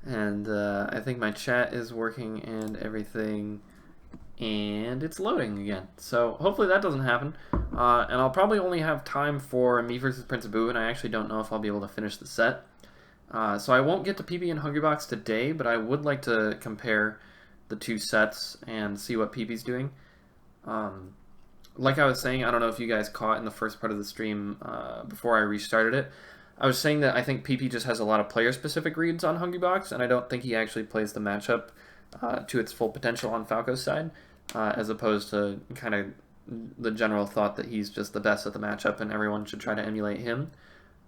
And I think my chat is working and everything, and it's loading again. So hopefully that doesn't happen. And I'll probably only have time for me versus Prince Abu, and I actually don't know if I'll be able to finish the set. So I won't get to PP and Hungrybox today, but I would like to compare the two sets and see what PP's doing. Like I was saying, I don't know if you guys caught in the first part of the stream before I restarted it. I was saying that I think PP just has a lot of player-specific reads on Hungrybox, and I don't think he actually plays the matchup to its full potential on Falco's side, as opposed to kind of the general thought that he's just the best at the matchup and everyone should try to emulate him.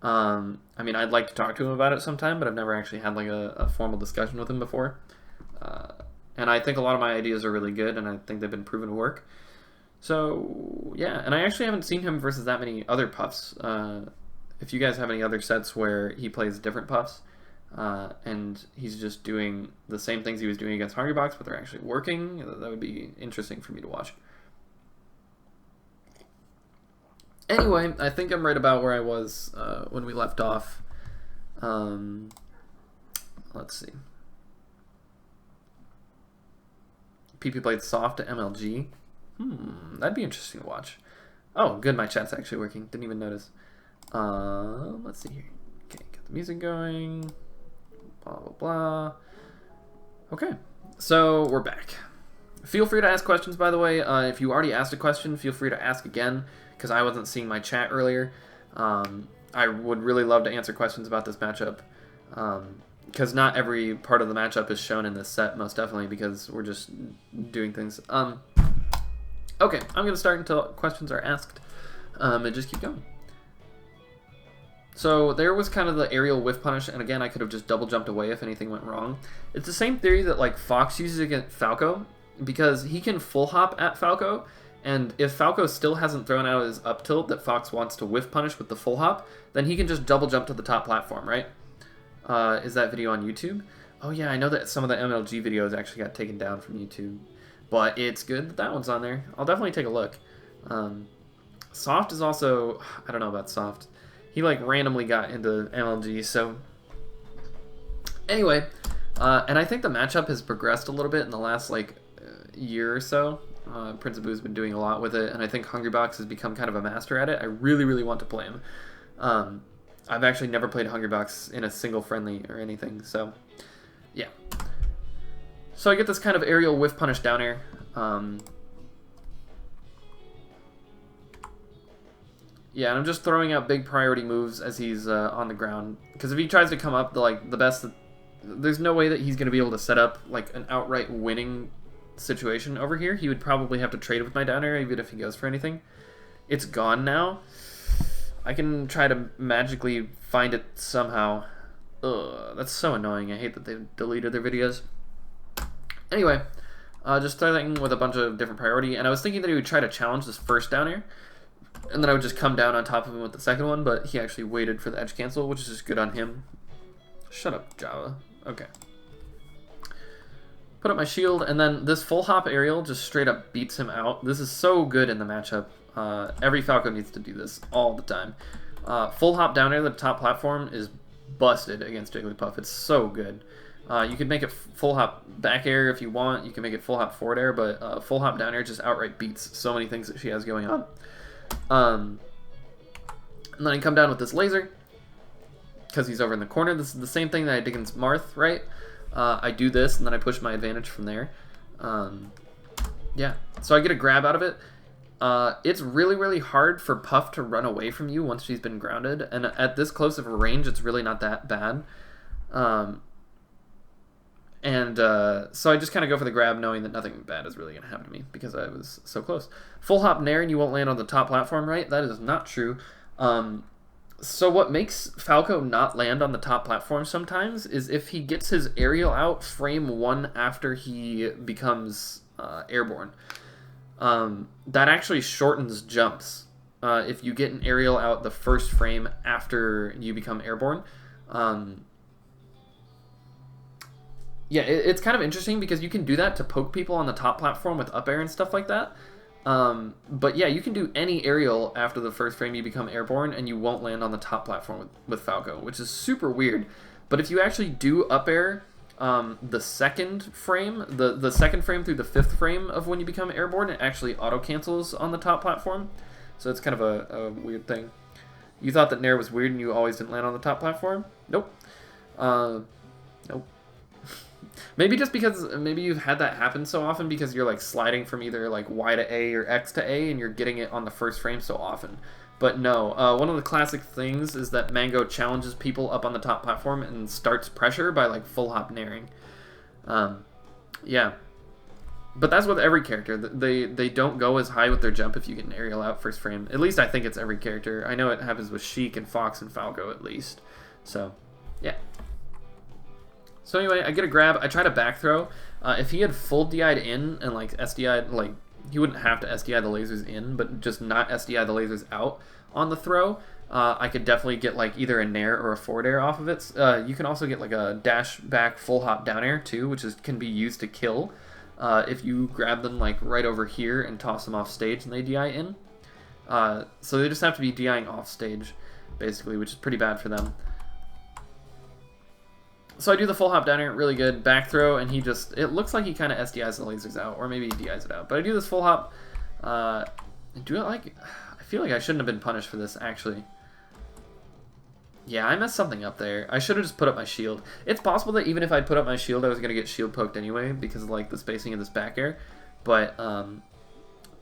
I mean, I'd like to talk to him about it sometime, but I've never actually had like a formal discussion with him before. And I think a lot of my ideas are really good, and I think they've been proven to work. So, yeah, and I actually haven't seen him versus that many other puffs. If you guys have any other sets where he plays different puffs, and he's just doing the same things he was doing against Hungrybox, but they're actually working, that would be interesting for me to watch. Anyway, I think I'm right about where I was when we left off. Let's see. PP played soft to MLG. That'd be interesting to watch. Oh, good, my chat's actually working. Didn't even notice. Let's see here. Okay, got the music going. Blah, blah, blah. Okay, so we're back. Feel free to ask questions, by the way. If you already asked a question, feel free to ask again, because I wasn't seeing my chat earlier. I would really love to answer questions about this matchup, because not every part of the matchup is shown in this set, most definitely, because we're just doing things. Okay, I'm going to start until questions are asked, and just keep going. So there was kind of the aerial whiff punish, and again, I could have just double jumped away if anything went wrong. It's the same theory that like Fox uses against Falco, because he can full hop at Falco, and if Falco still hasn't thrown out his up tilt that Fox wants to whiff punish with the full hop, then he can just double jump to the top platform, right? Is that video on YouTube? Oh yeah, I know that some of the MLG videos actually got taken down from YouTube, but it's good that that one's on there. I'll definitely take a look. Soft is also, I don't know about Soft. He like randomly got into MLG, so anyway, and I think the matchup has progressed a little bit in the last like year or so. Prince Abu's been doing a lot with it, and I think Hungrybox has become kind of a master at it. I really, really want to play him. I've actually never played Hungrybox in a single friendly or anything, so yeah. So I get this kind of aerial whiff punish down air. Yeah, and I'm just throwing out big priority moves as he's on the ground. Because if he tries to come up, there's no way that he's going to be able to set up like an outright winning situation over here. He would probably have to trade with my down air even if he goes for anything. It's gone now. I can try to magically find it somehow. Ugh, that's so annoying. I hate that they've deleted their videos. Anyway, just starting with a bunch of different priority. And I was thinking that he would try to challenge this first down air, and then I would just come down on top of him with the second one, but he actually waited for the edge cancel, which is just good on him. Shut up, Java. Okay. Put up my shield, and then this full hop aerial just straight up beats him out. This is so good in the matchup. Every Falco needs to do this all the time. Full hop down air to the top platform is busted against Jigglypuff. It's so good. You can make it full hop back air if you want. You can make it full hop forward air, but full hop down air just outright beats so many things that she has going on. And then I come down with this laser because he's over in the corner. This is the same thing that I did against Marth, right? I do this, and then I push my advantage from there. Yeah, so I get a grab out of it. It's really, really hard for Puff to run away from you once she's been grounded, and at this close of a range, it's really not that bad. So I just kind of go for the grab, knowing that nothing bad is really going to happen to me because I was so close. Full hop nair and you won't land on the top platform, right? That is not true. So what makes Falco not land on the top platform sometimes is if he gets his aerial out frame 1 after he becomes airborne. That actually shortens jumps. If you get an aerial out the first frame after you become airborne. Yeah, it's kind of interesting because you can do that to poke people on the top platform with up air and stuff like that. But yeah, you can do any aerial after the first frame you become airborne and you won't land on the top platform with Falco, which is super weird. But if you actually do up air the second frame, the second frame through the fifth frame of when you become airborne, it actually auto-cancels on the top platform. So it's kind of a weird thing. You thought that Nair was weird and you always didn't land on the top platform? Nope. Nope. Maybe just because maybe you've had that happen so often because you're like sliding from either like Y to A or X to A and you're getting it on the first frame so often. But no, one of the classic things is that Mango challenges people up on the top platform and starts pressure by like full hop nairing. Yeah. But that's with every character. They don't go as high with their jump if you get an aerial out first frame. At least I think it's every character. I know it happens with Sheik and Fox and Falco at least. So, yeah. So anyway, I get a grab. I try to back throw. If he had full DI'd in and like SDI'd, like he wouldn't have to SDI the lasers in, but just not SDI the lasers out on the throw, I could definitely get like either a nair or a forward air off of it. You can also get like a dash back full hop down air too, which can be used to kill if you grab them like right over here and toss them off stage and they DI in. So they just have to be DIing off stage, basically, which is pretty bad for them. So I do the full hop down air, really good, back throw, and he just, it looks like he kind of SDIs the lasers out, or maybe he DIs it out. But I do this full hop, do it like, I feel like I shouldn't have been punished for this, actually. Yeah, I messed something up there. I should have just put up my shield. It's possible that even if I'd put up my shield, I was going to get shield poked anyway, because of like the spacing of this back air. But,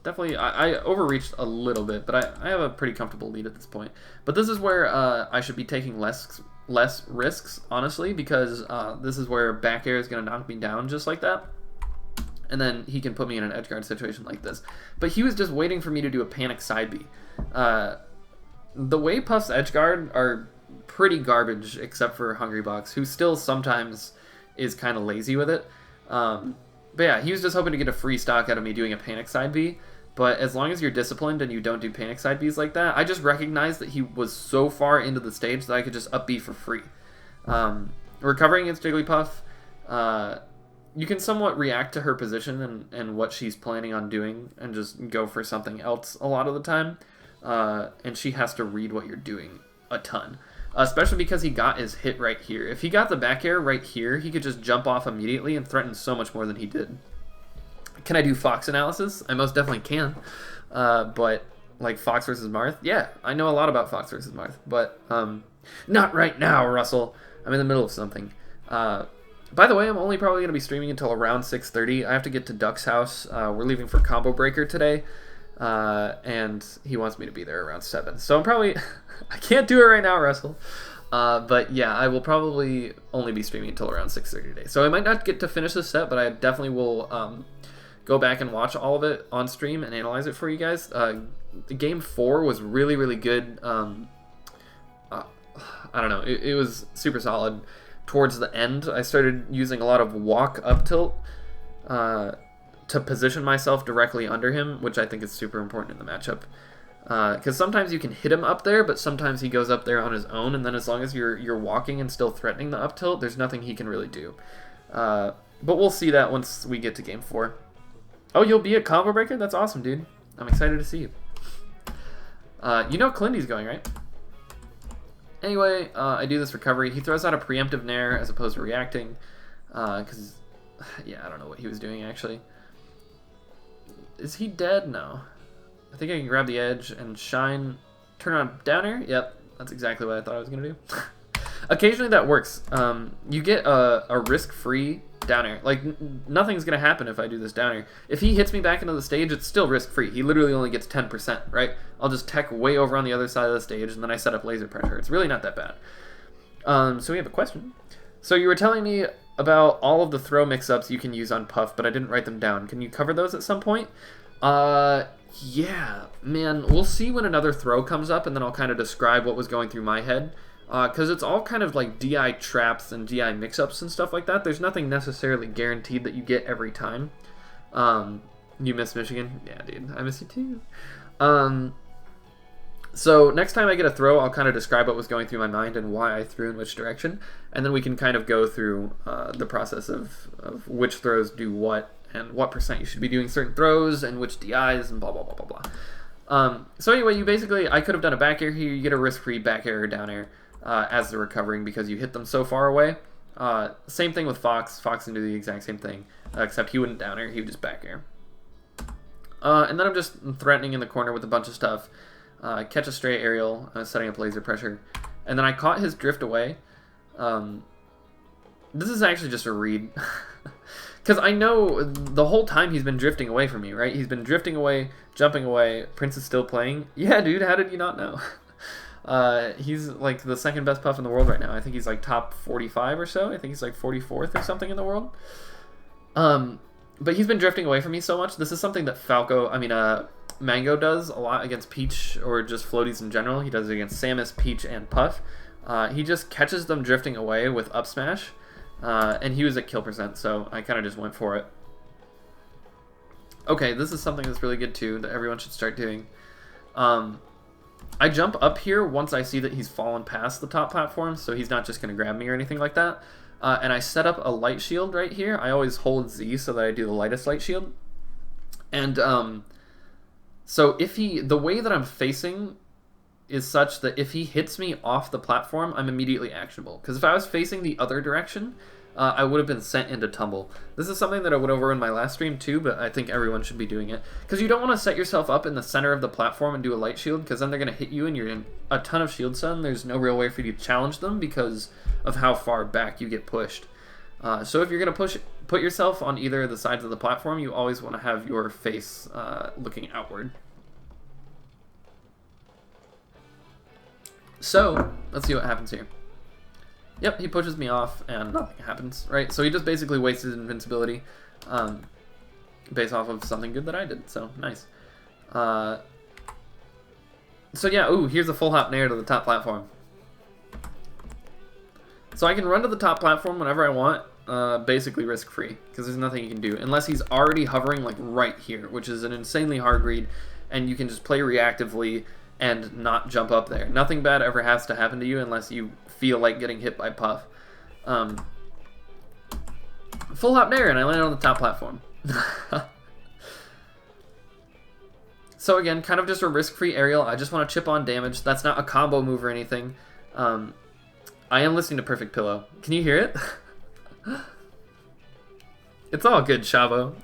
definitely, I overreached a little bit, but I have a pretty comfortable lead at this point. But this is where I should be taking less risks, honestly, because this is where back air is going to knock me down just like that. And then he can put me in an edge guard situation like this. But he was just waiting for me to do a panic side B. The way Puff's edge guard are pretty garbage, except for Hungrybox, who still sometimes is kind of lazy with it. But yeah, he was just hoping to get a free stock out of me doing a panic side B. But as long as you're disciplined and you don't do panic side Bs like that, I just recognized that he was so far into the stage that I could just up B for free. Recovering against Jigglypuff, you can somewhat react to her position and what she's planning on doing and just go for something else a lot of the time. And she has to read what you're doing a ton. Especially because he got his hit right here. If he got the back air right here, he could just jump off immediately and threaten so much more than he did. Can I do Fox analysis? I most definitely can. But, like, Fox versus Marth? Yeah, I know a lot about Fox versus Marth. But, not right now, Russell. I'm in the middle of something. By the way, I'm only probably going to be streaming until around 6:30. I have to get to Duck's house. We're leaving for Combo Breaker today. And he wants me to be there around 7. So I'm probably... I can't do it right now, Russell. But yeah, I will probably only be streaming until around 6:30 today. So I might not get to finish this set, but I definitely will go back and watch all of it on stream and analyze it for you guys. Game 4 was really, really good. I don't know. It was super solid. Towards the end, I started using a lot of walk up tilt to position myself directly under him, which I think is super important in the matchup. Because sometimes you can hit him up there, but sometimes he goes up there on his own, and then as long as you're walking and still threatening the up tilt, there's nothing he can really do. But we'll see that once we get to Game 4. Oh, you'll be a Combo Breaker? That's awesome, dude. I'm excited to see you. You know Clindy's going, right? Anyway, I do this recovery. He throws out a preemptive nair as opposed to reacting. Because, yeah, I don't know what he was doing, actually. Is he dead? No. I think I can grab the edge and shine, turn on down air. Yep, that's exactly what I thought I was going to do. Occasionally that works. You get a risk-free down air. Like, nothing's going to happen if I do this down air. If he hits me back into the stage, it's still risk-free. He literally only gets 10%, right? I'll just tech way over on the other side of the stage, and then I set up laser pressure. It's really not that bad. So we have a question. So you were telling me about all of the throw mix-ups you can use on Puff, but I didn't write them down. Can you cover those at some point? Yeah, man, we'll see when another throw comes up, and then I'll kind of describe what was going through my head. Because it's all kind of like DI traps and DI mix-ups and stuff like that. There's nothing necessarily guaranteed that you get every time. You miss Michigan? Yeah, dude, I miss you too. So next time I get a throw, I'll kind of describe what was going through my mind and why I threw in which direction. And then we can kind of go through the process of which throws do what, and what percent you should be doing certain throws, and which DIs, and blah, blah, blah, blah, blah. So anyway, you basically, I could have done a back air here. You get a risk-free back air or down air as they're recovering because you hit them so far away. Same thing with Fox. Fox can do the exact same thing, except he wouldn't down air, he would just back air. And then I'm just threatening in the corner with a bunch of stuff. Catch a stray aerial, setting up laser pressure. And then I caught his drift away. This is actually just a read. Because I know the whole time he's been drifting away from me, right? He's been drifting away, jumping away. Prince is still playing. Yeah, dude, how did you not know? He's like the second best puff in the world right now. I think he's like top 45 or so. I think he's like 44th or something in the world. But he's been drifting away from me so much. This is something that Mango does a lot against Peach or just floaties in general. He does it against Samus, Peach, and Puff. He just catches them drifting away with up smash. And he was at kill percent, so I kind of just went for it. Okay, this is something that's really good too, that everyone should start doing. I jump up here once I see that he's fallen past the top platform, so he's not just going to grab me or anything like that. And I set up a light shield right here. I always hold Z so that I do the lightest light shield. And so the way that I'm facing is such that if he hits me off the platform, I'm immediately actionable. Because if I was facing the other direction, I would have been sent into tumble. This is something that I went over in my last stream too, but I think everyone should be doing it. Because you don't want to set yourself up in the center of the platform and do a light shield, because then they're going to hit you and you're in a ton of shield stun. There's no real way for you to challenge them because of how far back you get pushed. So if you're going to put yourself on either of the sides of the platform, you always want to have your face looking outward. So, let's see what happens here. Yep, he pushes me off and nothing happens, right? So he just basically wasted invincibility based off of something good that I did, so nice. So yeah, ooh, here's a full hop nair to the top platform. So I can run to the top platform whenever I want, basically risk-free, because there's nothing you can do, unless he's already hovering like right here, which is an insanely hard read, and you can just play reactively and not jump up there. Nothing bad ever has to happen to you unless you feel like getting hit by Puff. Full hop nair, and I landed on the top platform. So again, kind of just a risk-free aerial. I just want to chip on damage. That's not a combo move or anything. I am listening to Perfect Pillow. Can you hear it? It's all good, Shavo,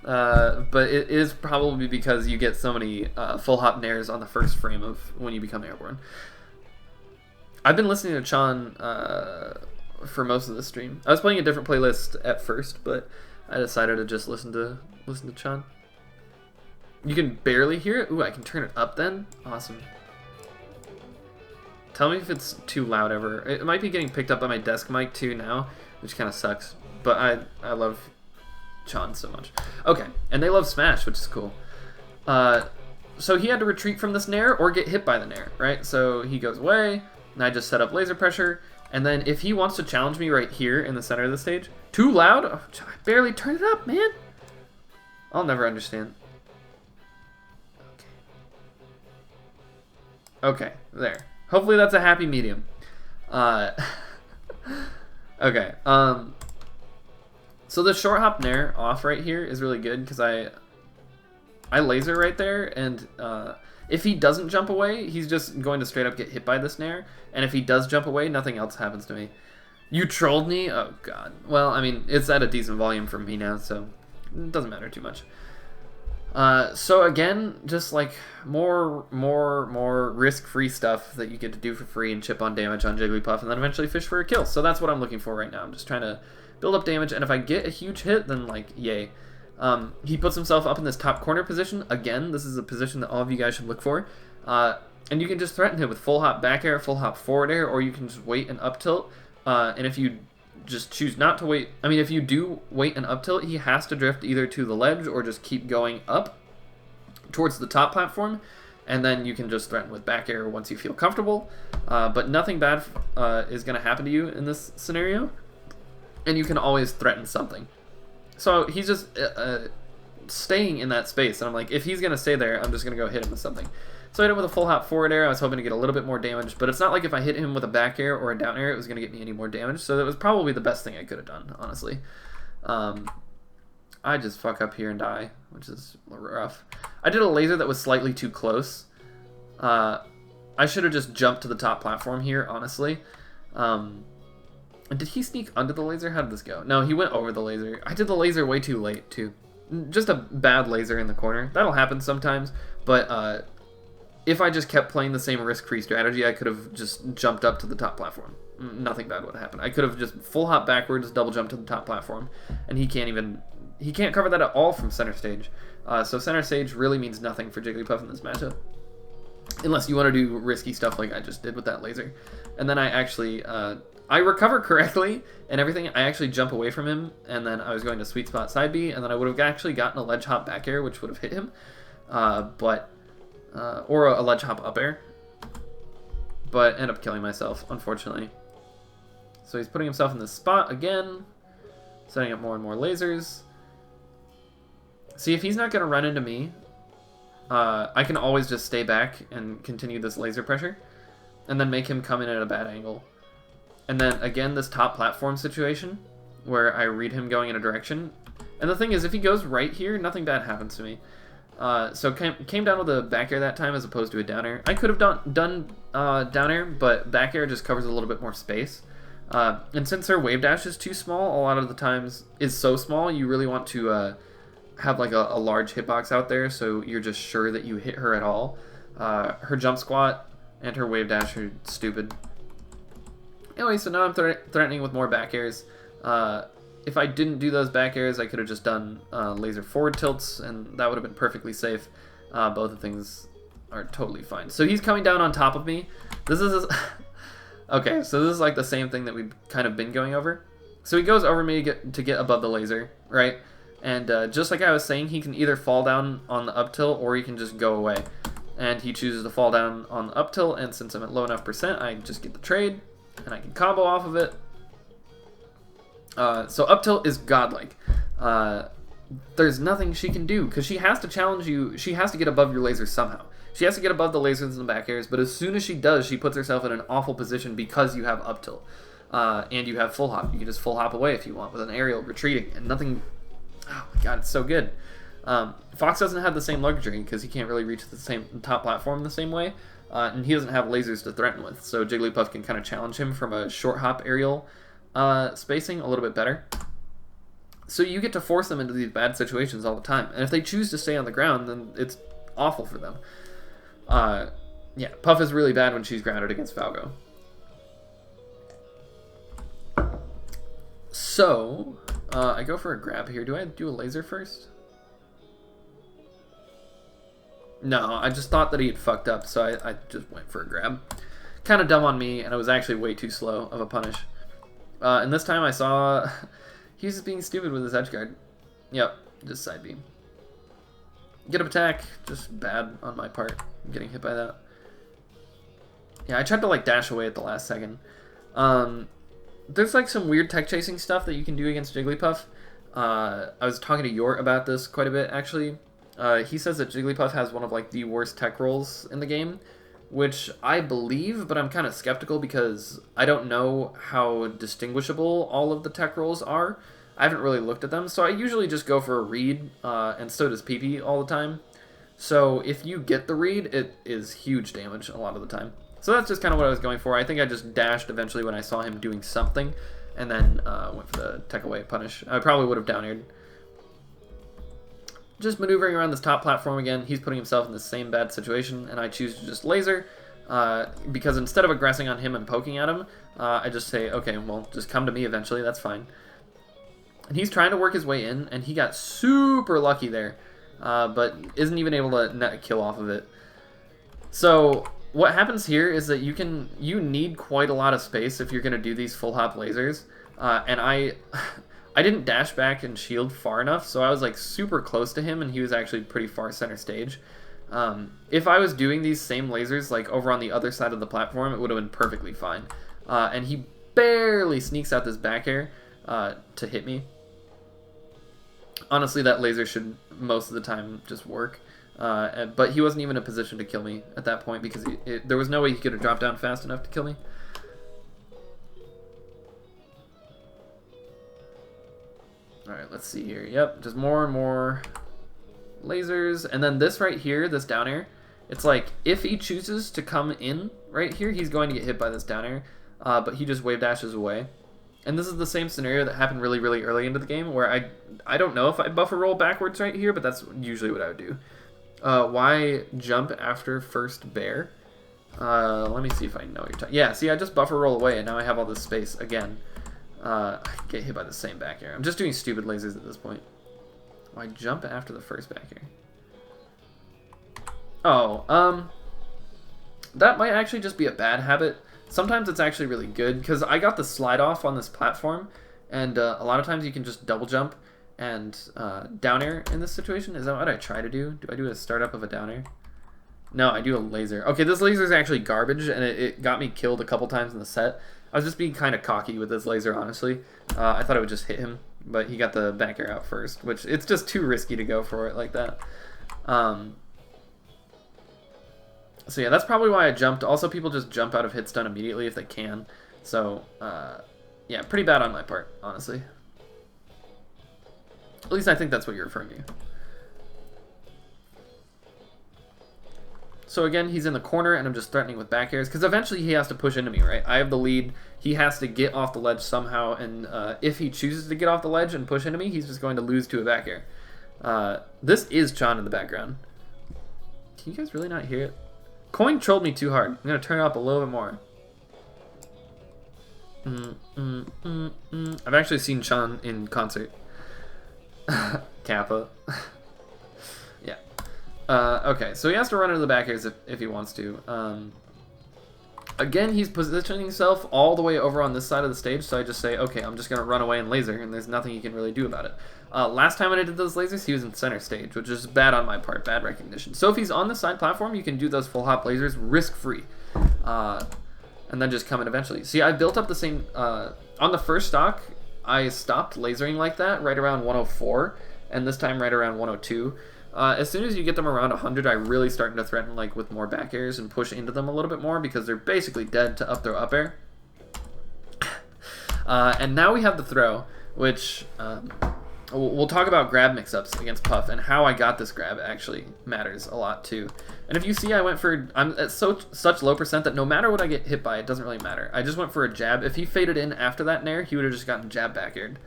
but it is probably because you get so many full hop nairs on the first frame of when you become airborne. I've been listening to Chan for most of the stream. I was playing a different playlist at first, but I decided to just listen to Chan. You can barely hear it? Ooh, I can turn it up then? Awesome. Tell me if it's too loud ever. It might be getting picked up by my desk mic too now, which kind of sucks, but I love Chan so much. Okay, and they love Smash, which is cool. So he had to retreat from this nair or get hit by the nair, right? So he goes away, and I just set up laser pressure, and then if he wants to challenge me right here in the center of the stage, too loud? Oh, I barely turned it up, man. I'll never understand. Okay, there. Hopefully that's a happy medium. Okay, so the short hop nair off right here is really good because I laser right there, and if he doesn't jump away, he's just going to straight up get hit by this nair, and if he does jump away, nothing else happens to me. You trolled me? Oh god. Well, I mean, it's at a decent volume for me now, so it doesn't matter too much. So again, just like more risk-free stuff that you get to do for free and chip on damage on Jigglypuff, and then eventually fish for a kill. So that's what I'm looking for right now. I'm just trying to build up damage, and if I get a huge hit, then like, yay. He puts himself up in this top corner position. Again, this is a position that all of you guys should look for. And you can just threaten him with full hop back air, full hop forward air, or you can just wait and up tilt. And if you just choose not to wait, I mean, if you do wait and up tilt, he has to drift either to the ledge or just keep going up towards the top platform, and then you can just threaten with back air once you feel comfortable. But nothing bad is going to happen to you in this scenario, and you can always threaten something. So he's just staying in that space, and I'm like, if he's going to stay there, I'm just going to go hit him with something. So I hit him with a full hop forward air. I was hoping to get a little bit more damage, but it's not like if I hit him with a back air or a down air, it was going to get me any more damage, so that was probably the best thing I could have done, honestly. I just fuck up here and die, which is rough. I did a laser that was slightly too close. I should have just jumped to the top platform here, honestly. Did he sneak under the laser? How did this go? No, he went over the laser. I did the laser way too late, too. Just a bad laser in the corner. That'll happen sometimes, but if I just kept playing the same risk-free strategy, I could have just jumped up to the top platform. Nothing bad would have happened. I could have just full hop backwards, double jump to the top platform, and he can't cover that at all from center stage. So center stage really means nothing for Jigglypuff in this matchup. Unless you want to do risky stuff like I just did with that laser. And then I actually, I recover correctly and everything. I actually jump away from him, and then I was going to sweet spot side B, and then I would have actually gotten a ledge hop back air, which would have hit him. Or a ledge hop up air. But end up killing myself, unfortunately. So he's putting himself in this spot again. Setting up more and more lasers. See, if he's not going to run into me, I can always just stay back and continue this laser pressure. And then make him come in at a bad angle. And then, again, this top platform situation, where I read him going in a direction. And the thing is, if he goes right here, nothing bad happens to me. So came down with a back air that time as opposed to a down air. I could have done down air, but back air just covers a little bit more space. And since her wave dash is too small, a lot of the times is so small, you really want to have like a large hitbox out there, so you're just sure that you hit her at all. Her jump squat and her wave dash are stupid. Anyway, so now I'm threatening with more back airs. If I didn't do those back airs, I could have just done laser forward tilts, and that would have been perfectly safe. Both of things are totally fine. So he's coming down on top of me. This is... Okay, so this is like the same thing that we've kind of been going over. So he goes over me to get above the laser, right? And just like I was saying, he can either fall down on the up tilt or he can just go away. And he chooses to fall down on the up tilt, and since I'm at low enough percent, I just get the trade, and I can combo off of it. So up tilt is godlike. There's nothing she can do, because she has to challenge you. She has to get above your lasers somehow. She has to get above the lasers and the back airs, but as soon as she does, she puts herself in an awful position because you have up tilt. And you have full hop. You can just full hop away if you want with an aerial retreating, and nothing... Oh my god, it's so good. Fox doesn't have the same luxury because he can't really reach the same top platform the same way, and he doesn't have lasers to threaten with, so Jigglypuff can kind of challenge him from a short hop aerial spacing a little bit better. So you get to force them into these bad situations all the time, and if they choose to stay on the ground, then it's awful for them. Yeah, Puff is really bad when she's grounded against Falco. So, I go for a grab here. Do I do a laser first? No, I just thought that he had fucked up, so I just went for a grab. Kind of dumb on me, and it was actually way too slow of a punish. And this time I saw he was just being stupid with his edge guard. Yep, just side beam. Get up attack, just bad on my part. I'm getting hit by that. Yeah, I tried to like dash away at the last second. There's like some weird tech chasing stuff that you can do against Jigglypuff. I was talking to Yort about this quite a bit actually. He says that Jigglypuff has one of like the worst tech rolls in the game, which I believe, but I'm kind of skeptical because I don't know how distinguishable all of the tech rolls are. I haven't really looked at them, so I usually just go for a read, and so does PP all the time. So if you get the read, it is huge damage a lot of the time. So that's just kind of what I was going for. I think I just dashed eventually when I saw him doing something, and then went for the tech away punish. I probably would have down aired. Just maneuvering around this top platform again, he's putting himself in the same bad situation, and I choose to just laser, because instead of aggressing on him and poking at him, I just say, okay, well, just come to me eventually, that's fine. And he's trying to work his way in, and he got super lucky there, but isn't even able to net a kill off of it. So what happens here is that you need quite a lot of space if you're going to do these full hop lasers, and I didn't dash back and shield far enough, so I was like super close to him, and he was actually pretty far center stage. If I was doing these same lasers like over on the other side of the platform, it would have been perfectly fine. And he barely sneaks out this back air to hit me. Honestly, that laser should most of the time just work. But he wasn't even in a position to kill me at that point because there was no way he could have dropped down fast enough to kill me. Alright, let's see here. Yep, just more and more lasers. And then this right here, this down air, it's like if he chooses to come in right here, he's going to get hit by this down air. But he just wave dashes away. And this is the same scenario that happened really, really early into the game, where I don't know if I buffer roll backwards right here, but that's usually what I would do. Why jump after first bear? Let me see if I know what you're talking. Yeah, see, I just buffer roll away, and now I have all this space again. I get hit by the same back air. I'm just doing stupid lasers at this point. Why jump after the first back air? Oh, that might actually just be a bad habit. Sometimes it's actually really good, because I got the slide off on this platform, and a lot of times you can just double jump and down air in this situation. Is that what I try to do? Do I do a startup of a down air? No, I do a laser. Okay, this laser is actually garbage, and it got me killed a couple times in the set. I was just being kind of cocky with this laser, honestly. I thought it would just hit him, but he got the back air out first, which it's just too risky to go for it like that. So yeah, that's probably why I jumped. Also, people just jump out of hit stun immediately if they can. So, yeah, pretty bad on my part, honestly. At least I think that's what you're referring to. So again, he's in the corner, and I'm just threatening with back airs, because eventually he has to push into me, right? I have the lead. He has to get off the ledge somehow, and if he chooses to get off the ledge and push into me, he's just going to lose to a back air. This is Chan in the background. Can you guys really not hear it? Coin trolled me too hard. I'm going to turn it up a little bit more. I've actually seen Chan in concert. Kappa. Yeah. Okay, so he has to run into the back airs if he wants to. Again, he's positioning himself all the way over on this side of the stage, so I just say, okay, I'm just going to run away and laser, and there's nothing he can really do about it. Last time when I did those lasers, he was in center stage, which is bad on my part, bad recognition. So if he's on the side platform, you can do those full hop lasers risk-free, and then just come in eventually. See, I built up the same, on the first stock, I stopped lasering like that right around 104, and this time right around 102. As soon as you get them around 100, I really starting to threaten like with more back airs and push into them a little bit more, because they're basically dead to up throw up air. And now we have the throw, which we'll talk about grab mix-ups against Puff, and how I got this grab actually matters a lot too. And if you see, I'm at such low percent that no matter what I get hit by, it doesn't really matter. I just went for a jab. If he faded in after that nair, he would have just gotten jab back aired.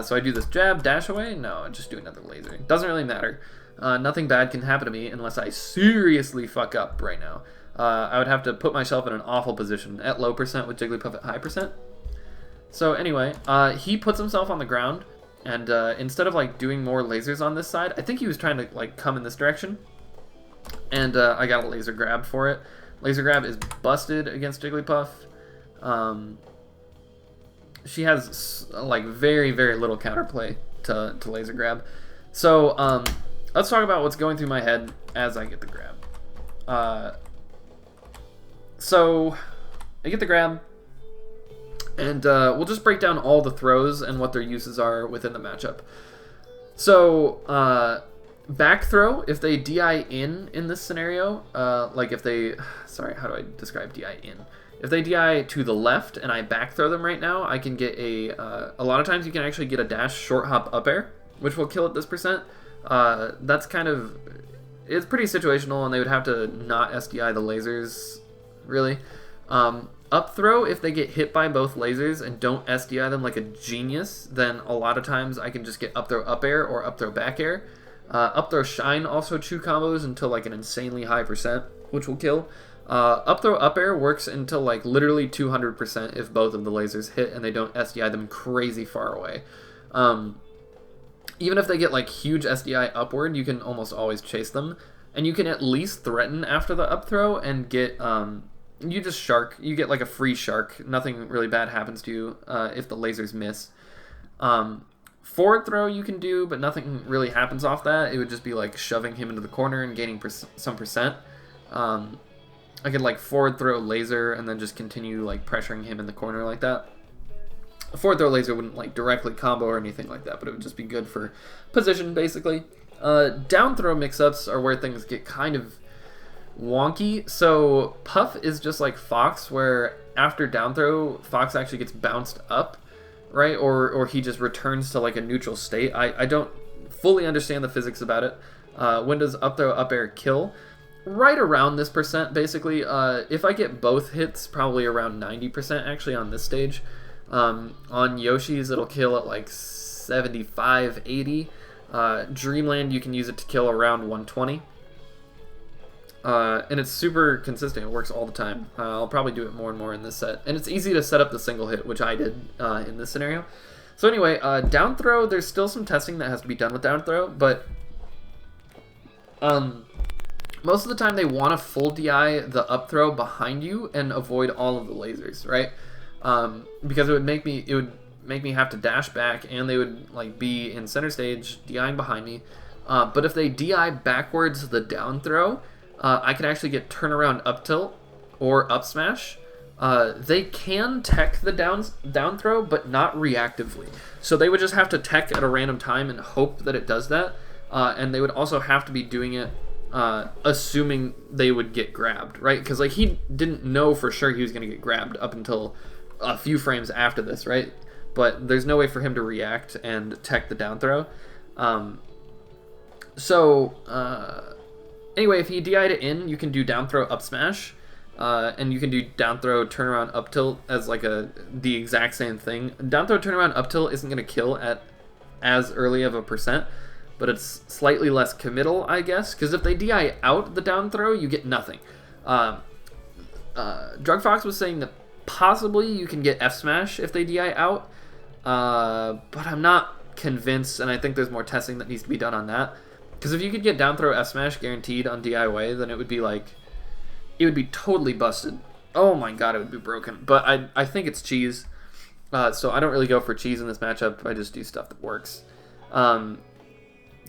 So I do this jab, dash away. No, I just do another laser. Doesn't really matter. Nothing bad can happen to me unless I seriously fuck up right now. I would have to put myself in an awful position at low percent with Jigglypuff at high percent. So anyway, he puts himself on the ground, and instead of like doing more lasers on this side, I think he was trying to like come in this direction, and I got a laser grab for it. Laser grab is busted against Jigglypuff. She has like very, very little counterplay to laser grab. So let's talk about what's going through my head as I get the grab. So I get the grab, and we'll just break down all the throws and what their uses are within the matchup. So back throw, if they DI in this scenario, like if they, sorry, how do I describe DI in? If they DI to the left and I back throw them right now, I can get a lot of times you can actually get a dash short hop up air, which will kill at this percent. That's kind of, it's pretty situational, and they would have to not SDI the lasers, really. Up throw, if they get hit by both lasers and don't SDI them like a genius, then a lot of times I can just get up throw up air or up throw back air. Up throw shine also true combos until like an insanely high percent, which will kill. Up throw up air works until like literally 200% if both of the lasers hit and they don't SDI them crazy far away. Even if they get like huge SDI upward, you can almost always chase them, and you can at least threaten after the up throw and get you just shark. You get like a free shark. Nothing really bad happens to you if the lasers miss. Forward throw you can do, but nothing really happens off that. It would just be like shoving him into the corner and gaining some percent. I could like forward throw laser and then just continue like pressuring him in the corner like that. A forward throw laser wouldn't like directly combo or anything like that, but it would just be good for position basically. Down throw mix-ups are where things get kind of wonky. So Puff is just like Fox, where after down throw, Fox actually gets bounced up, right? Or he just returns to like a neutral state. I don't fully understand the physics about it. When does up throw up air kill? Right around this percent, basically. If I get both hits, probably around 90% actually on this stage. On Yoshi's, it'll kill at like 75, 80. Dreamland, you can use it to kill around 120. And it's super consistent. It works all the time. I'll probably do it more and more in this set. And it's easy to set up the single hit, which I did in this scenario. So anyway, down throw, there's still some testing that has to be done with down throw, but most of the time they want to full DI the up throw behind you and avoid all of the lasers, right? Because it would make me have to dash back, and they would like be in center stage DIing behind me. But if they DI backwards the down throw, I can actually get turnaround up tilt or up smash. They can tech the down throw, but not reactively. So they would just have to tech at a random time and hope that it does that. And they would also have to be doing it assuming they would get grabbed, right? Because like he didn't know for sure he was going to get grabbed up until a few frames after this, right? But there's no way for him to react and tech the down throw. Anyway, if he DI'd it in, you can do down throw up smash. And you can do down throw turnaround up tilt as like the exact same thing. Down throw turnaround up tilt isn't going to kill at as early of a percent, but it's slightly less committal, I guess, because if they DI out the down throw, you get nothing. Drug Fox was saying that possibly you can get F smash if they DI out, but I'm not convinced, and I think there's more testing that needs to be done on that. Because if you could get down throw F smash guaranteed on DI away, then it would be like, it would be totally busted. Oh my god, it would be broken. But I think it's cheese. So I don't really go for cheese in this matchup. I just do stuff that works. So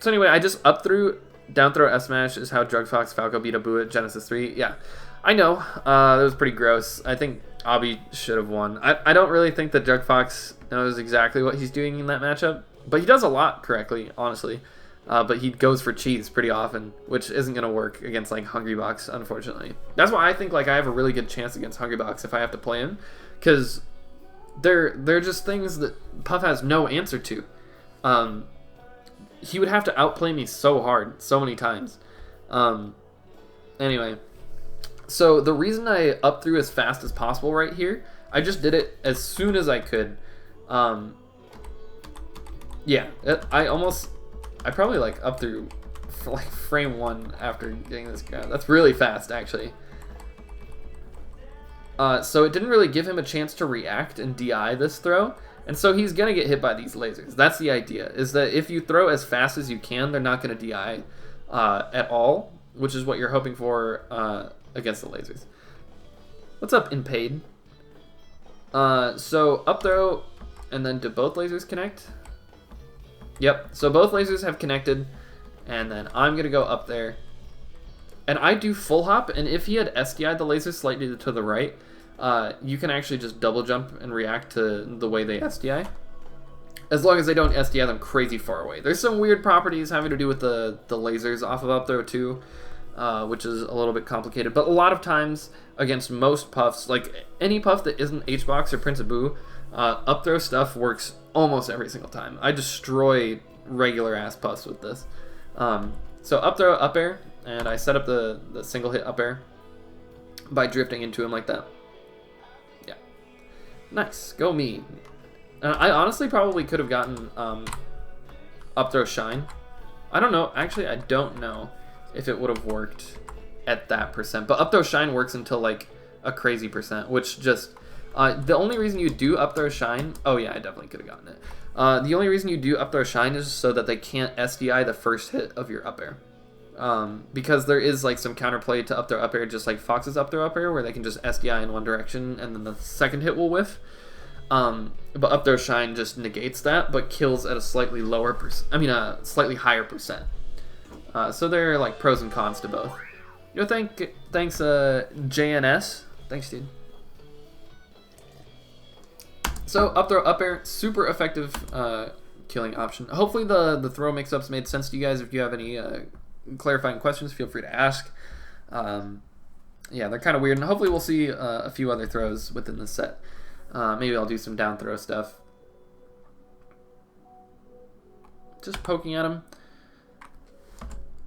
anyway, I just up through, down throw F smash is how Drug Fox Falco beat Abu at Genesis 3. Yeah, I know. That was pretty gross. I think Abi should have won. I don't really think that Drug Fox knows exactly what he's doing in that matchup. But he does a lot correctly, honestly. But he goes for cheese pretty often, which isn't going to work against like Hungrybox, unfortunately. That's why I think like I have a really good chance against Hungrybox if I have to play him, because they're just things that Puff has no answer to. He would have to outplay me so hard, so many times. Anyway, so the reason I up threw as fast as possible right here, I just did it as soon as I could. Yeah, I probably like up through like frame 1 after getting this guy. That's really fast, actually. So it didn't really give him a chance to react and DI this throw, and so he's gonna get hit by these lasers. That's the idea, is that if you throw as fast as you can, they're not gonna DI at all, which is what you're hoping for against the lasers. What's up, Inpaid? So up throw, and then do both lasers connect? Yep, so both lasers have connected, and then I'm going to go up there. And I do full hop, and if he had SDI'd the laser slightly to the right, you can actually just double jump and react to the way they SDI. As long as they don't SDI them crazy far away. There's some weird properties having to do with the lasers off of up throw too, which is a little bit complicated. But a lot of times, against most Puffs, like any Puff that isn't HBox or Prince Abu, up throw stuff works almost every single time. I destroy regular ass Puffs with this. So up throw, up air, and I set up the single hit up air by drifting into him like that. Yeah. Nice. Go me. I honestly probably could have gotten up throw shine. I don't know. Actually, I don't know if it would have worked at that percent. But up throw shine works until like a crazy percent, which just... the only reason you do up throw shine... Oh yeah, I definitely could have gotten it. The only reason you do up throw shine is so that they can't SDI the first hit of your up air. Because there is like some counterplay to up throw up air, just like Fox's up throw up air, where they can just SDI in one direction and then the second hit will whiff. But up throw shine just negates that, but kills at a slightly lower slightly higher percent. So there are like pros and cons to both. Yo, thanks JNS. Thanks, dude. So up throw up air, super effective killing option. Hopefully the throw mix-ups made sense to you guys. If you have any clarifying questions, feel free to ask. Yeah, they're kind of weird, and hopefully we'll see a few other throws within the set. Maybe I'll do some down throw stuff. Just poking at him.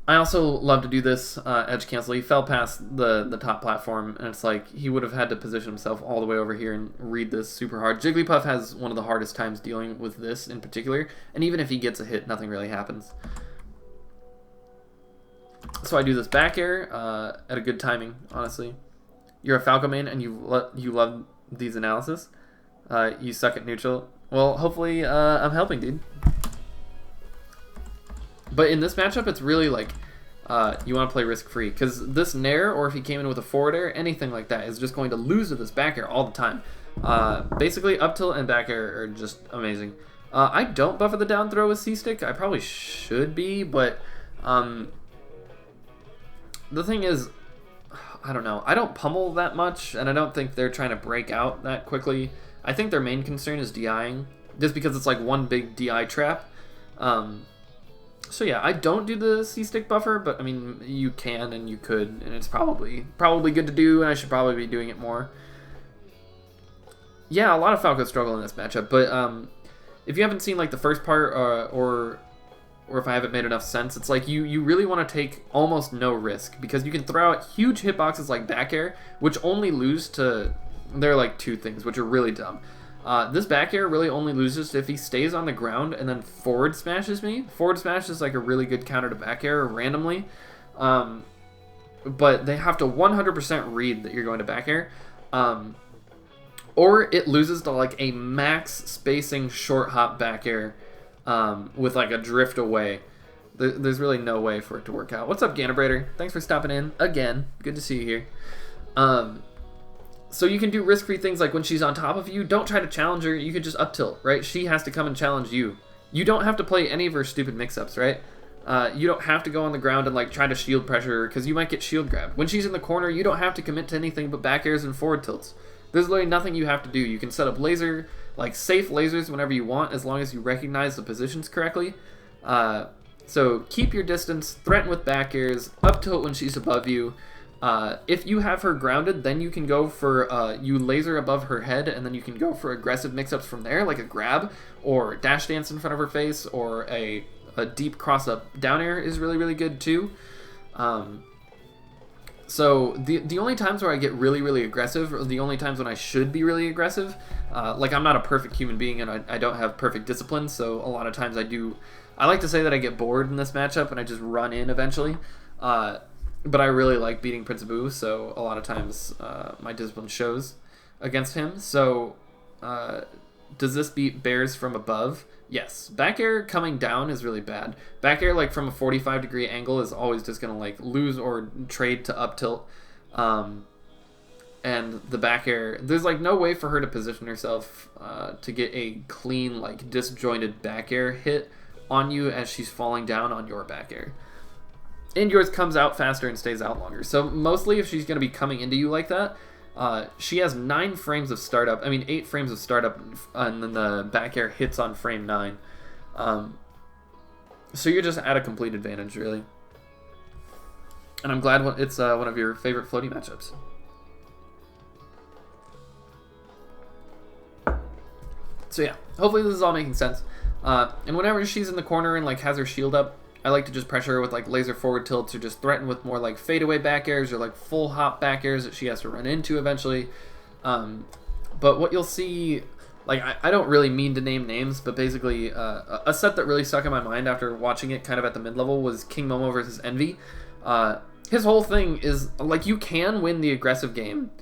I also love to do this edge cancel. He fell past the top platform, and it's like he would have had to position himself all the way over here and read this super hard. Jigglypuff has one of the hardest times dealing with this in particular, and even if he gets a hit, nothing really happens. So I do this back air at a good timing, honestly. You're a Falco main, and you love these analysis. You suck at neutral. Well, hopefully I'm helping, dude. But in this matchup, it's really like you want to play risk-free, because this nair, or if he came in with a forward air, anything like that, is just going to lose to this back air all the time. Basically, up tilt and back air are just amazing. I don't buffer the down throw with C-stick. I probably should be, but the thing is, I don't know. I don't pummel that much, and I don't think they're trying to break out that quickly. I think their main concern is DIing, just because it's like one big DI trap. So yeah, I don't do the C-stick buffer, but I mean, you can and you could, and it's probably good to do, and I should probably be doing it more. Yeah, a lot of Falcos struggle in this matchup, but if you haven't seen like the first part, or if I haven't made enough sense, it's like you really want to take almost no risk, because you can throw out huge hitboxes like back air, which only lose to, there are like two things, which are really dumb. This back air really only loses if he stays on the ground and then forward smashes me. Forward smash is like a really good counter to back air randomly. But they have to 100% read that you're going to back air. Or it loses to like a max spacing short hop back air with like a drift away. There's really no way for it to work out. What's up, Ganabrator? Thanks for stopping in again. Good to see you here. So you can do risk-free things like when she's on top of you, don't try to challenge her, you can just up tilt, right? She has to come and challenge you. You don't have to play any of her stupid mix-ups, right? You don't have to go on the ground and like try to shield pressure her, because you might get shield grabbed. When she's in the corner, you don't have to commit to anything but back airs and forward tilts. There's literally nothing you have to do. You can set up laser, like safe lasers whenever you want, as long as you recognize the positions correctly. So keep your distance, threaten with back airs, up tilt when she's above you. If you have her grounded, then you can go for, you laser above her head, and then you can go for aggressive mix-ups from there, like a grab, or dash dance in front of her face, or a deep cross-up down air is really, really good too. So the only times where I get really, really aggressive are the only times when I should be really aggressive. Like, I'm not a perfect human being, and I don't have perfect discipline, so a lot of times I like to say that I get bored in this matchup, and I just run in eventually. But I really like beating Prince Abu, so a lot of times my discipline shows against him. So does this beat bears from above? Yes. Back air coming down is really bad. Back air like from a 45-degree angle is always just going to like lose or trade to up tilt. And the back air, there's like no way for her to position herself to get a clean, like disjointed back air hit on you as she's falling down on your back air. And yours comes out faster and stays out longer. So mostly if she's going to be coming into you like that, she has 8 frames of startup, and then the back air hits on frame 9. So you're just at a complete advantage, really. And I'm glad it's one of your favorite floaty matchups. So yeah, hopefully this is all making sense. And whenever she's in the corner and like has her shield up, I like to just pressure her with like laser forward tilts, or just threaten with more like fadeaway back airs or like full hop back airs that she has to run into eventually. But what you'll see, like I don't really mean to name names, but basically a set that really stuck in my mind after watching it kind of at the mid-level was King Momo versus Envy. His whole thing is like you can win the aggressive game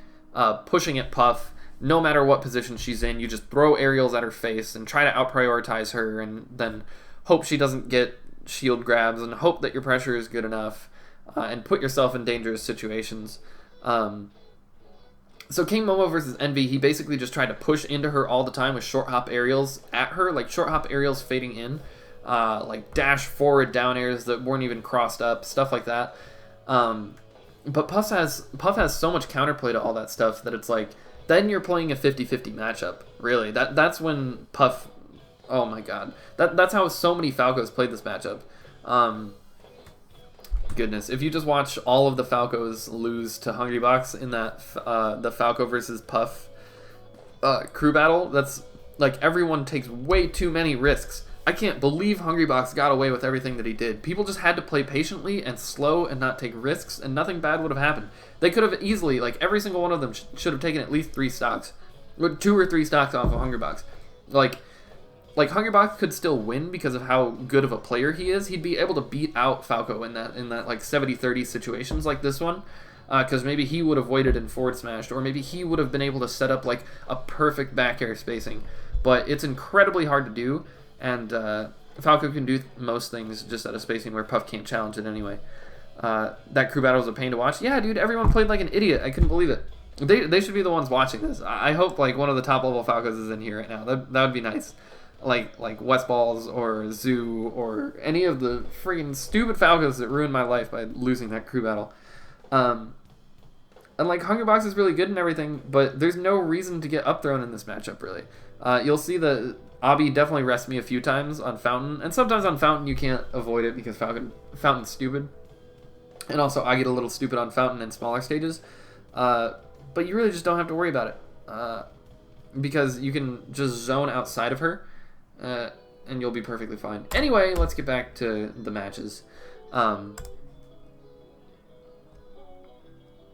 pushing at Puff no matter what position she's in. You just throw aerials at her face and try to out-prioritize her, and then hope she doesn't get shield grabs, and hope that your pressure is good enough, and put yourself in dangerous situations. So King Momo versus Envy, he basically just tried to push into her all the time with short hop aerials at her, like short hop aerials fading in, like dash forward down airs that weren't even crossed up, stuff like that. But Puff has so much counterplay to all that stuff that it's like, then you're playing a 50-50 matchup, really. That's when Puff... Oh my god. That's how so many Falcos played this matchup. Goodness, if you just watch all of the Falcos lose to Hungrybox in that the Falco versus Puff crew battle, that's like everyone takes way too many risks. I can't believe Hungrybox got away with everything that he did. People just had to play patiently and slow and not take risks, and nothing bad would have happened. They could have easily, like, every single one of them should have taken at least 3 stocks. 2 or 3 stocks off of Hungrybox. Like Hungrybox could still win because of how good of a player he is. He'd be able to beat out Falco in that like 70-30 situations like this one. Because maybe he would have waited and forward smashed, or maybe he would have been able to set up like a perfect back air spacing. But it's incredibly hard to do, and Falco can do most things just at a spacing where Puff can't challenge it anyway. That crew battle was a pain to watch. Yeah, dude, everyone played like an idiot. I couldn't believe it. They should be the ones watching this. I hope like one of the top level Falcos is in here right now. That would be nice. Like Westballs or Zoo or any of the freaking stupid Falcos that ruined my life by losing that crew battle. And like Hungrybox is really good and everything, but there's no reason to get up thrown in this matchup really. You'll see that Obby definitely rests me a few times on Fountain, and sometimes on Fountain you can't avoid it because Fountain's stupid. And also I get a little stupid on Fountain in smaller stages. But you really just don't have to worry about it. Because you can just zone outside of her, and you'll be perfectly fine. Anyway, let's get back to the matches.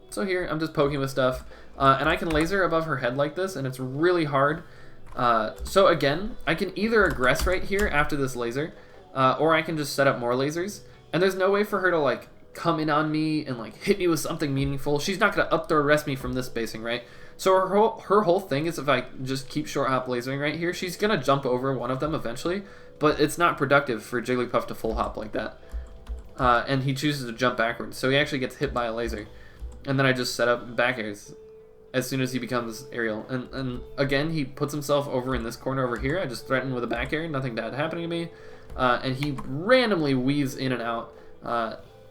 So here, I'm just poking with stuff, and I can laser above her head like this, and it's really hard. So again, I can either aggress right here after this laser, or I can just set up more lasers, and there's no way for her to like come in on me and like hit me with something meaningful. She's not gonna up throw rest me from this spacing, right? So her whole thing is if I just keep short hop lasering right here, she's gonna jump over one of them eventually, but it's not productive for Jigglypuff to full hop like that. And he chooses to jump backwards, so he actually gets hit by a laser. And then I just set up back airs as soon as he becomes aerial. And again, he puts himself over in this corner over here. I just threaten with a back air, nothing bad happening to me. And he randomly weaves in and out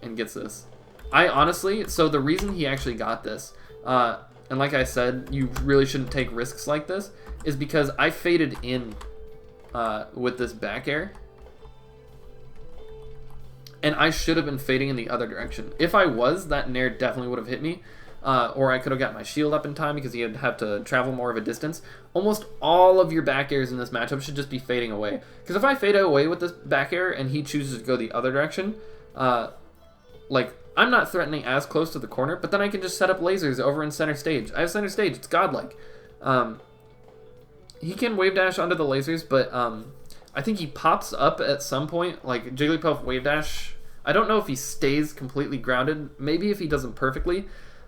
and gets this. I honestly, so the reason he actually got this, and like I said, you really shouldn't take risks like this, is because I faded in with this back air. And I should have been fading in the other direction. If I was, that Nair definitely would have hit me. Or I could have got my shield up in time because he'd have to travel more of a distance. Almost all of your back airs in this matchup should just be fading away. Because if I fade away with this back air and he chooses to go the other direction, like, I'm not threatening as close to the corner, but then I can just set up lasers over in center stage. I have center stage. It's godlike. He can wave dash under the lasers, but I think he pops up at some point, like Jigglypuff wave dash. I don't know if he stays completely grounded. Maybe if he doesn't perfectly.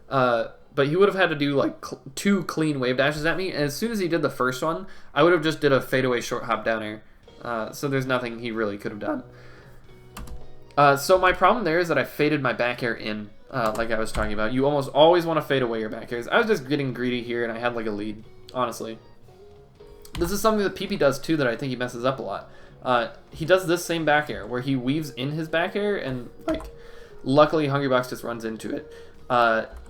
But he would have had to do like 2 clean wave dashes at me. And as soon as he did the first one, I would have just did a fadeaway short hop down air. So there's nothing he really could have done. So my problem there is that I faded my back air in, like I was talking about. You almost always want to fade away your back airs. I was just getting greedy here and I had like a lead, honestly. This is something that PP does too that I think he messes up a lot. He does this same back air where he weaves in his back air and like luckily Hungrybox just runs into it.